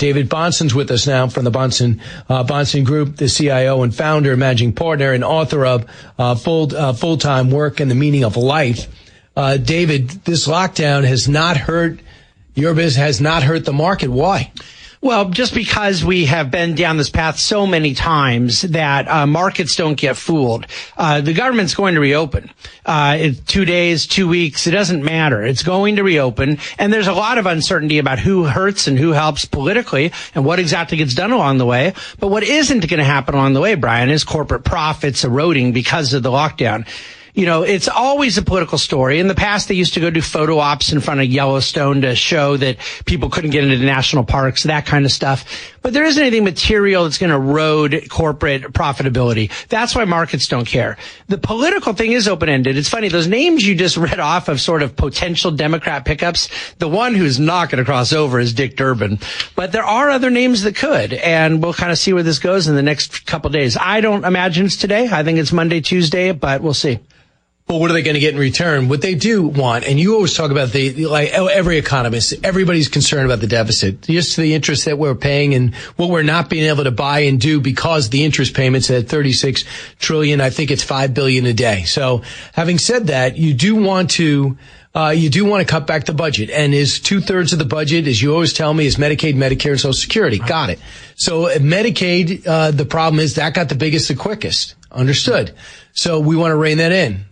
David Bahnsen's with us now from the Bahnsen Group, the CIO and founder, managing partner, and author of Full-Time Work and the Meaning of Life. David, this lockdown has not hurt your business, has not hurt the market. Why? Well, just because we have been down this path so many times that markets don't get fooled. The government's going to reopen. 2 days, 2 weeks, it doesn't matter. It's going to reopen. And there's a lot of uncertainty about who hurts and who helps politically and what exactly gets done along the way. But what isn't going to happen along the way, Brian, is corporate profits eroding because of the lockdown. You know, it's always a political story. In the past, they used to go do photo ops in front of Yellowstone to show that people couldn't get into the national parks, that kind of stuff. But there isn't anything material that's going to erode corporate profitability. That's why markets don't care. The political thing is open-ended. It's funny, those names you just read off of sort of potential Democrat pickups, the one who's not going to cross over is Dick Durbin. But there are other names that could, and we'll kind of see where this goes in the next couple of days. I don't imagine it's today. I think it's Monday, Tuesday, but we'll see. Well, what are they going to get in return? What they do want, and you always talk about like every economist, everybody's concerned about the deficit, just the interest that we're paying and what we're not being able to buy and do because the interest payments at $36 trillion. I think it's $5 billion a day. So having said that, you do want to cut back the budget, and is 2/3 of the budget, as you always tell me, is Medicaid, Medicare, and Social Security. Got it. So Medicaid, the problem is that got the biggest, the quickest. Understood. So we want to rein that in.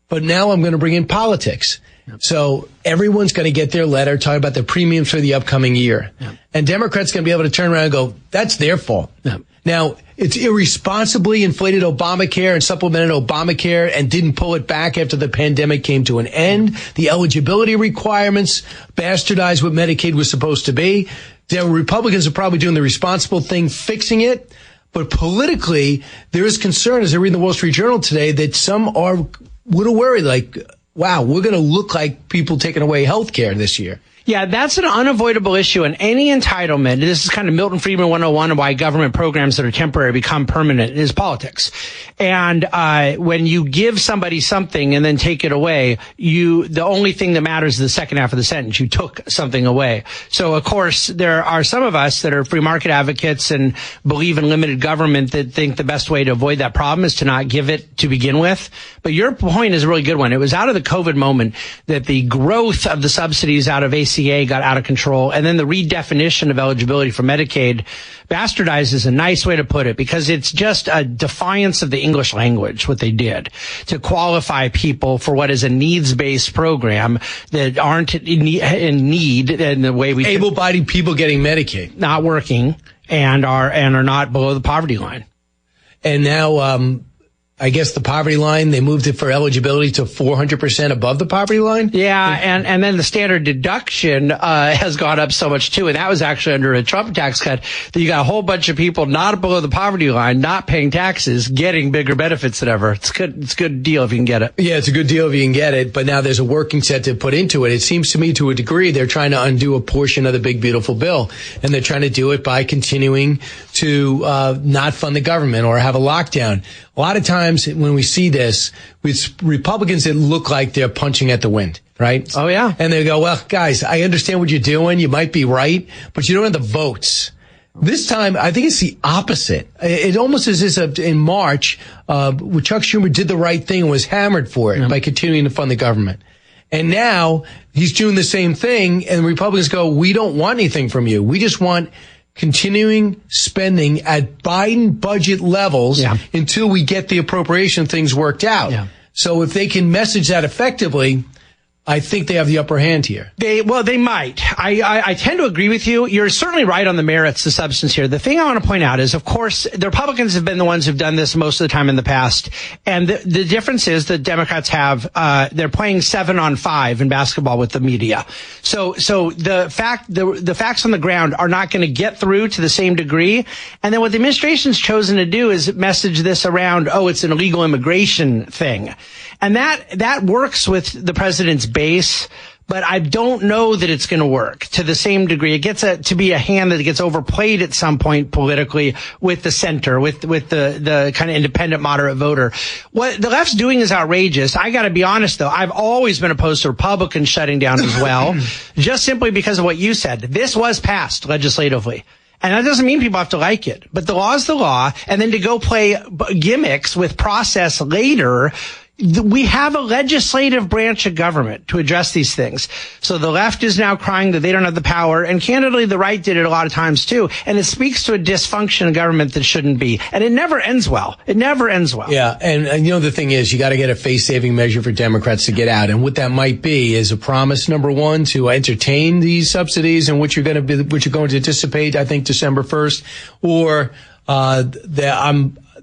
But now I'm going to bring in politics. Yep. So everyone's going to get their letter talking about their premiums for the upcoming year. Yep. And Democrats going to be able to turn around and go, that's their fault. Yep. Now, it's irresponsibly inflated Obamacare and supplemented Obamacare and didn't pull it back after the pandemic came to an end. The eligibility requirements bastardized what Medicaid was supposed to be. The Republicans are probably doing the responsible thing, fixing it. But politically, there is concern, as I read in the Wall Street Journal today, that some are a little worried, like, wow, we're going to look like people taking away health care this year. Yeah, that's an unavoidable issue, and any entitlement, this is kind of Milton Friedman 101 and why government programs that are temporary become permanent, is politics. And when you give somebody something and then take it away, the only thing that matters is the second half of the sentence. You took something away. So, of course, there are some of us that are free market advocates and believe in limited government that think the best way to avoid that problem is to not give it to begin with. But your point is a really good one. It was out of the COVID moment that the growth of the subsidies out of ACA got out of control, and then the redefinition of eligibility for Medicaid, bastardized is a nice way to put it, because it's just a defiance of the English language, what they did, to qualify people for what is a needs-based program that aren't in need in the way we... Able-bodied people getting Medicaid. Not working and are not below the poverty line. And now... I guess the poverty line, they moved it for eligibility to 400% above the poverty line? Yeah, and then the standard deduction has gone up so much, too. And that was actually under a Trump tax cut, that you got a whole bunch of people not below the poverty line, not paying taxes, getting bigger benefits than ever. It's good. It's a good deal if you can get it. Yeah, it's a good deal if you can get it. But now there's a working set to put into it. It seems to me, to a degree, they're trying to undo a portion of the big, beautiful bill. And they're trying to do it by continuing to not fund the government or have a lockdown. A lot of times when we see this, with Republicans, it look like they're punching at the wind, right? Oh, yeah. And they go, well, guys, I understand what you're doing. You might be right, but you don't have the votes. This time, I think it's the opposite. It almost is as if in March, Chuck Schumer did the right thing and was hammered for it by continuing to fund the government. And now he's doing the same thing, and the Republicans go, we don't want anything from you. We just want continuing spending at Biden budget levels until we get the appropriation things worked out. Yeah. So if they can message that effectively, I think they have the upper hand here. They might. I tend to agree with you. You're certainly right on the merits, the substance here. The thing I want to point out is, of course, the Republicans have been the ones who've done this most of the time in the past. And the difference is the Democrats have, they're playing 7-on-5 in basketball with the media. So the facts on the ground are not going to get through to the same degree. And then what the administration's chosen to do is message this around, it's an illegal immigration thing. And that works with the president's base, but I don't know that it's going to work to the same degree. It gets to be a hand that gets overplayed at some point politically with the center, with the kind of independent moderate voter. What the left's doing is outrageous. I got to be honest, though. I've always been opposed to Republicans shutting down as well, just simply because of what you said. This was passed legislatively. And that doesn't mean people have to like it, but the law is the law. And then to go play gimmicks with process later, we have a legislative branch of government to address these things. So the left is now crying that they don't have the power. And candidly, the right did it a lot of times too. And it speaks to a dysfunction of government that shouldn't be. And it never ends well. It never ends well. Yeah. And you know, the thing is, you got to get a face-saving measure for Democrats to get out. And what that might be is a promise, number one, to entertain these subsidies and which you're going to dissipate, I think, December 1st, or,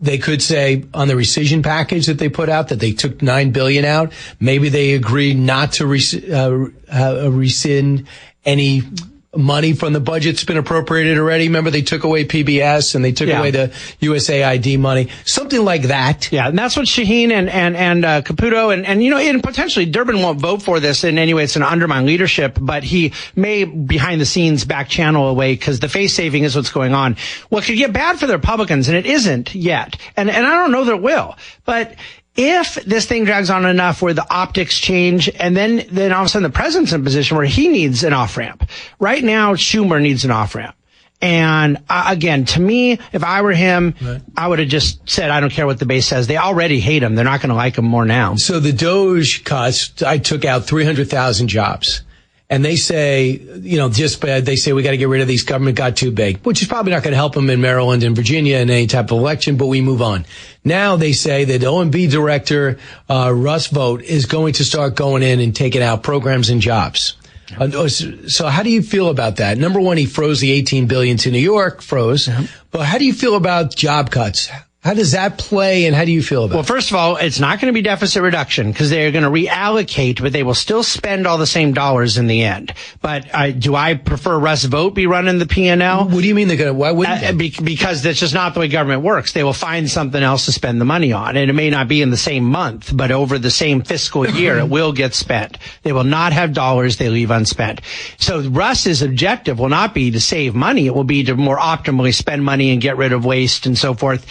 they could say on the rescission package that they put out that they took $9 billion out. Maybe they agree not to rescind any money from the budget that's been appropriated already. Remember, they took away PBS and they took away the USAID money. Something like that. Yeah, and that's what Shaheen and Caputo and you know, and potentially Durbin won't vote for this in any way. It's going to undermine leadership, but he may behind the scenes back channel away because the face saving is what's going on. Well, it could get bad for the Republicans, and it isn't yet. And I don't know that it will, but if this thing drags on enough where the optics change and then all of a sudden the president's in a position where he needs an off-ramp. Right now, Schumer needs an off-ramp. And again, to me, if I were him, right, I would have just said, I don't care what the base says. They already hate him. They're not going to like him more now. So the DOJ cuts, I took out 300,000 jobs. And they say, you know, they say we got to get rid of these, government got too big, which is probably not going to help them in Maryland and Virginia in any type of election, but we move on. Now they say that OMB director, Russ Vought, is going to start going in and taking out programs and jobs. So how do you feel about that? Number one, he froze the $18 billion to New York, but how do you feel about job cuts? How does that play, and how do you feel about it? Well, first of all, it's not going to be deficit reduction because they're going to reallocate, but they will still spend all the same dollars in the end. But do I prefer Russ Vought be running the P&L? What do you mean they're going to? Why wouldn't they? Because that's just not the way government works. They will find something else to spend the money on, and it may not be in the same month, but over the same fiscal year, it will get spent. They will not have dollars they leave unspent. So Russ's objective will not be to save money. It will be to more optimally spend money and get rid of waste and so forth.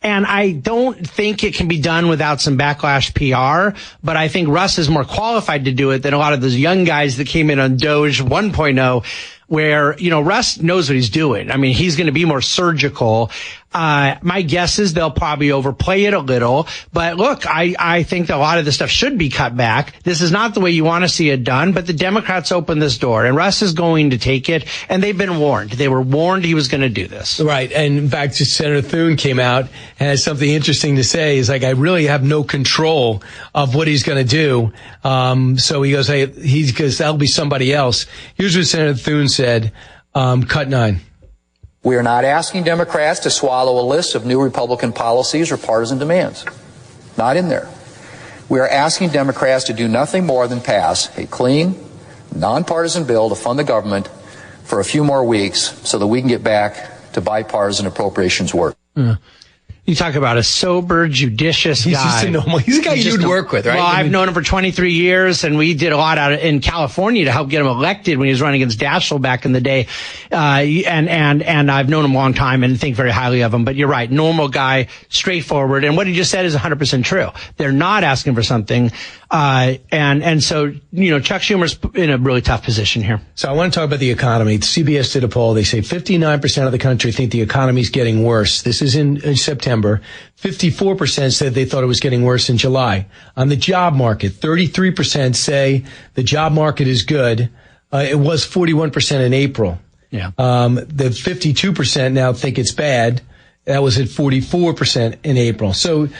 And I don't think it can be done without some backlash PR, but I think Russ is more qualified to do it than a lot of those young guys that came in on DOJ 1.0, where, you know, Russ knows what he's doing. I mean, he's going to be more surgical. My guess is they'll probably overplay it a little, but look, I think that a lot of this stuff should be cut back. This is not the way you want to see it done, but the Democrats opened this door and Russ is going to take it, and they've been warned. They were warned he was going to do this. Right. And in fact, Senator Thune came out and has something interesting to say. He's like, I really have no control of what he's going to do. So he goes, because that'll be somebody else. Here's what Senator Thune said, cut 9. We are not asking Democrats to swallow a list of new Republican policies or partisan demands. Not in there. We are asking Democrats to do nothing more than pass a clean, nonpartisan bill to fund the government for a few more weeks so that we can get back to bipartisan appropriations work. You talk about a sober, judicious guy. He's a guy you'd work with, right? Well, I've known him for 23 years, and we did a lot out in California to help get him elected when he was running against Daschle back in the day. And I've known him a long time and think very highly of him. But you're right, normal guy, straightforward. And what he just said is 100% true. They're not asking for something. And so, you know, Chuck Schumer's in a really tough position here. So I want to talk about the economy. CBS did a poll. They say 59% of the country think the economy's getting worse. This is in September. 54% said they thought it was getting worse in July. On the job market, 33% say the job market is good. It was 41% in April. Yeah. The 52% now think it's bad. That was at 44% in April. So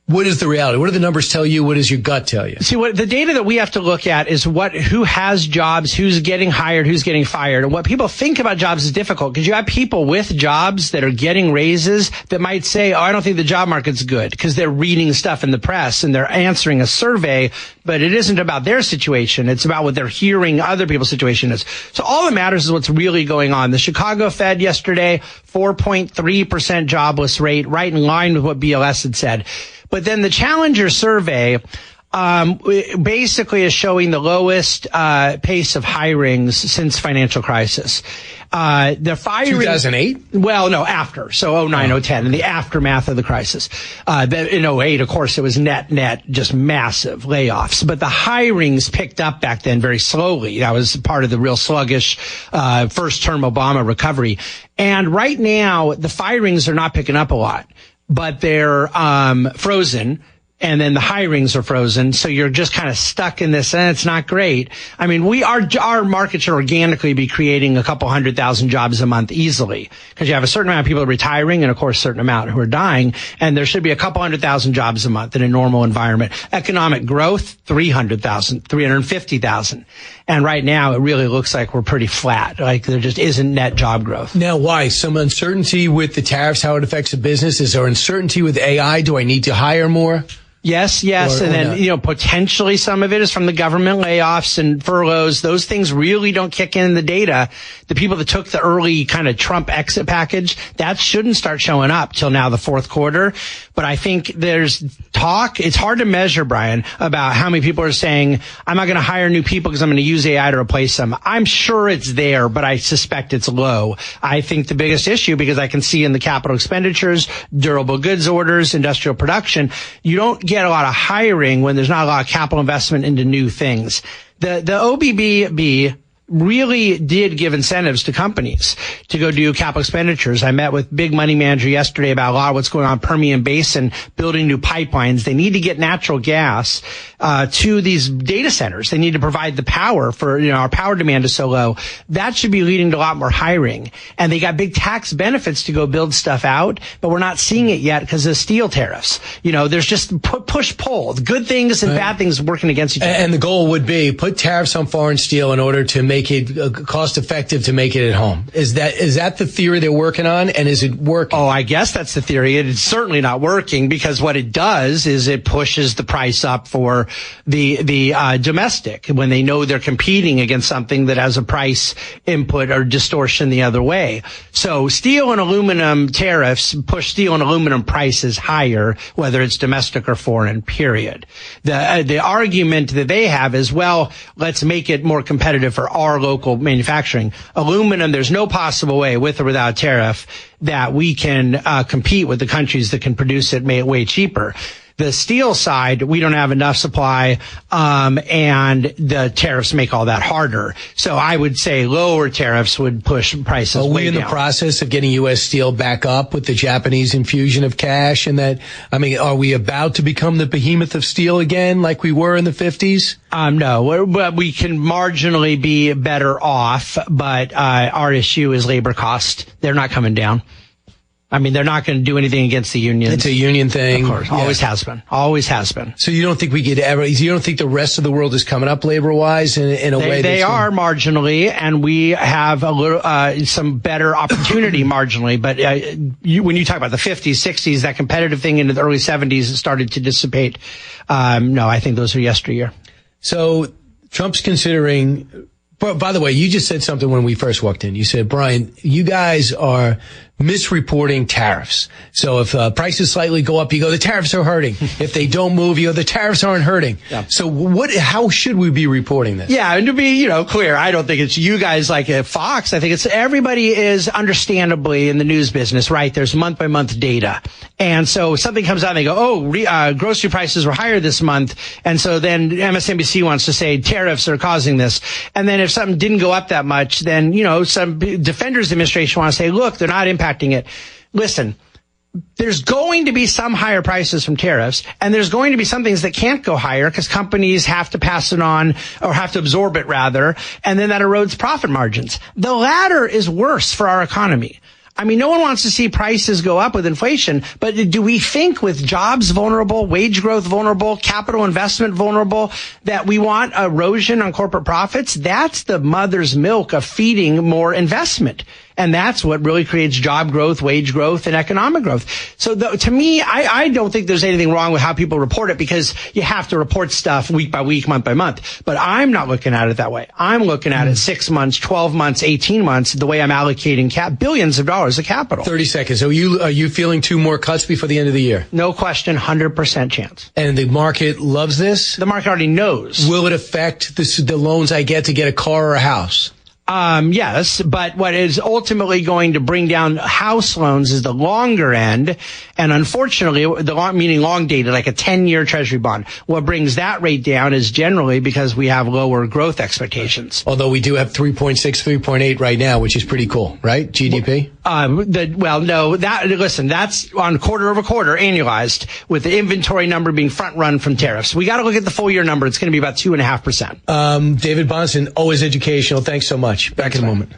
what is the reality? What do the numbers tell you? What does your gut tell you? See, what the data that we have to look at is who has jobs, who's getting hired, who's getting fired. And what people think about jobs is difficult because you have people with jobs that are getting raises that might say, oh, I don't think the job market's good because they're reading stuff in the press and they're answering a survey, but it isn't about their situation. It's about what they're hearing other people's situation is. So all that matters is what's really going on. The Chicago Fed yesterday, 4.3% jobless rate, right in line with what BLS had said. But then the Challenger survey basically is showing the lowest pace of hirings since financial crisis. The firing 2008? Well, no, after. So 09, 010, in the aftermath of the crisis. In 08, of course, it was net, just massive layoffs. But the hirings picked up back then very slowly. That was part of the real sluggish first-term Obama recovery. And right now, the firings are not picking up a lot, but they're frozen. And then the hirings are frozen. So you're just kind of stuck in this, and it's not great. I mean, our market should organically be creating a couple 100,000 jobs a month easily, because you have a certain amount of people retiring and, of course, a certain amount who are dying. And there should be a couple 100,000 jobs a month in a normal environment. Economic growth, 300,000, 350,000. And right now it really looks like we're pretty flat. Like there just isn't net job growth. Now, why? Some uncertainty with the tariffs, how it affects the business? Is there uncertainty with AI? Do I need to hire more? Yes. And then, potentially some of it is from the government layoffs and furloughs. Those things really don't kick in the data. The people that took the early kind of Trump exit package, that shouldn't start showing up till now the fourth quarter. But I think there's talk. It's hard to measure, Brian, about how many people are saying, I'm not going to hire new people because I'm going to use AI to replace them. I'm sure it's there, but I suspect it's low. I think the biggest issue, because I can see in the capital expenditures, durable goods orders, industrial production, you don't get a lot of hiring when there's not a lot of capital investment into new things. The OBBB really did give incentives to companies to go do capital expenditures. I met with big money manager yesterday about a lot of what's going on in Permian Basin, building new pipelines. They need to get natural gas to these data centers. They need to provide the power for, our power demand is so low. That should be leading to a lot more hiring. And they got big tax benefits to go build stuff out, but we're not seeing it yet because of steel tariffs. There's just push-pull, good things and bad things working against each other. And the goal would be put tariffs on foreign steel in order to make it cost effective to make it at home. Is that the theory they're working on, and is it working? Oh, I guess that's the theory. It's certainly not working, because what it does is it pushes the price up for the domestic when they know they're competing against something that has a price input or distortion the other way. So steel and aluminum tariffs push steel and aluminum prices higher, whether it's domestic or foreign, period. The argument that they have is, well, let's make it more competitive for our local manufacturing. Aluminum, there's no possible way, with or without a tariff, that we can compete with the countries that can produce it way cheaper. The steel side, we don't have enough supply, and the tariffs make all that harder. So I would say lower tariffs would push prices way down. Are we in the process of getting U.S. Steel back up with the Japanese infusion of cash? And are we about to become the behemoth of steel again, like we were in the 50s? No, we can marginally be better off, but our issue is labor cost. They're not coming down. They're not going to do anything against the unions. It's a union thing. Of course. Yeah. Always has been. So you don't think you don't think the rest of the world is coming up labor-wise in a way? They are marginally, and we have a little, some better opportunity marginally. But when you talk about the 50s, 60s, that competitive thing into the early 70s started to dissipate. No, I think those are yesteryear. So Trump's considering. By the way, you just said something when we first walked in. You said, Brian, you guys are misreporting tariffs. So if prices slightly go up, you go, the tariffs are hurting. If they don't move, you go, the tariffs aren't hurting. Yeah. So how should we be reporting this? Yeah, and to be, clear, I don't think it's you guys like at Fox. I think it's everybody is understandably in the news business, right? There's month by month data. And so something comes out and they go, grocery prices were higher this month. And so then MSNBC wants to say tariffs are causing this. And then if something didn't go up that much, then, some defenders administration want to say, look, they're not impacting it. Listen, there's going to be some higher prices from tariffs, and there's going to be some things that can't go higher because companies have to pass it on, or have to absorb it rather, and then that erodes profit margins. The latter is worse for our economy. No one wants to see prices go up with inflation, but do we think with jobs vulnerable, wage growth vulnerable, capital investment vulnerable, that we want erosion on corporate profits? That's the mother's milk of feeding more investment. And that's what really creates job growth, wage growth, and economic growth. So to me, I don't think there's anything wrong with how people report it, because you have to report stuff week by week, month by month. But I'm not looking at it that way. I'm looking at it 6 months, 12 months, 18 months, the way I'm allocating billions of dollars of capital. 30 seconds. So are you feeling 2 more cuts before the end of the year? No question, 100% chance. And the market loves this? The market already knows. Will it affect the loans I get to get a car or a house? Yes, but what is ultimately going to bring down house loans is the longer end. And unfortunately, meaning long dated, like a 10-year treasury bond. What brings that rate down is generally because we have lower growth expectations. Although we do have 3.6, 3.8 right now, which is pretty cool, right? GDP? That's on quarter over quarter annualized, with the inventory number being front run from tariffs. We got to look at the full year number. It's going to be about 2.5%. David Bahnsen, always educational. Thanks so much. Back in a moment.